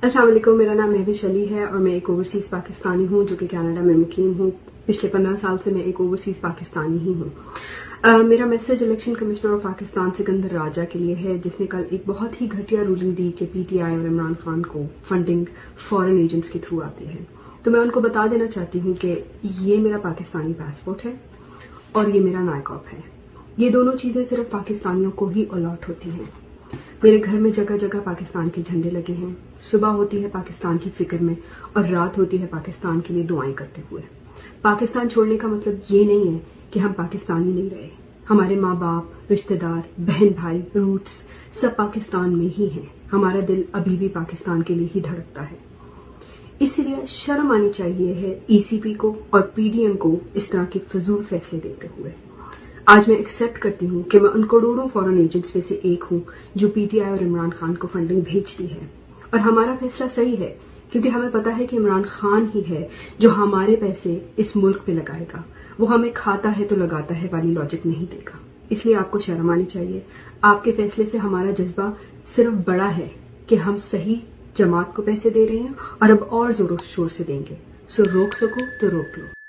अस्सलाम वालेकुम, मेरा नाम महविश अली है और मैं एक ओवरसीज़ पाकिस्तानी हूँ जो कि कनाडा में मुकीम हूँ। पिछले 15 साल से मैं एक ओवरसीज़ पाकिस्तानी ही हूँ। मेरा message election commissioner of Pakistan Sikandar Raja के लिए है, जिसने कल एक बहुत ही घटिया रूलिंग दी कि पीटीआई और इमरान खान को फंडिंग फॉरेन एजेंट्स के थ्रू आती है। तो मैं उनको बता देना चाहती हूँ कि ये मेरा पाकिस्तानी पासपोर्ट है और ये मेरा नायकॉप है। ये दोनों चीज़ें सिर्फ पाकिस्तानियों को ही अलॉट होती हैं। मेरे घर में जगह जगह पाकिस्तान के झंडे लगे हैं। सुबह होती है पाकिस्तान की फिक्र में और रात होती है पाकिस्तान के लिए दुआएं करते हुए। पाकिस्तान छोड़ने का मतलब ये नहीं है कि हम पाकिस्तानी नहीं रहे। हमारे माँ बाप, रिश्तेदार, बहन भाई, रूट्स सब पाकिस्तान में ही हैं। हमारा दिल अभी भी पाकिस्तान के लिए ही धड़कता है। इसीलिए शर्म आनी चाहिए है ईसीपी को और पीडीएम को इस तरह के फजूल फैसले देते हुए। आज मैं एक्सेप्ट करती हूँ कि मैं उन करोड़ों फॉरेन एजेंट्स में से एक हूँ जो पीटीआई और इमरान खान को फंडिंग भेजती है, और हमारा फैसला सही है क्योंकि हमें पता है कि इमरान खान ही है जो हमारे पैसे इस मुल्क पे लगाएगा। वो हमें खाता है तो लगाता है वाली लॉजिक नहीं देगा। इसलिए आपको शर्म आनी चाहिए। आपके फैसले से हमारा जज्बा सिर्फ बड़ा है कि हम सही जमात को पैसे दे रहे हैं और अब और जोरों शोर से देंगे। सो रोक सको तो रोक लो।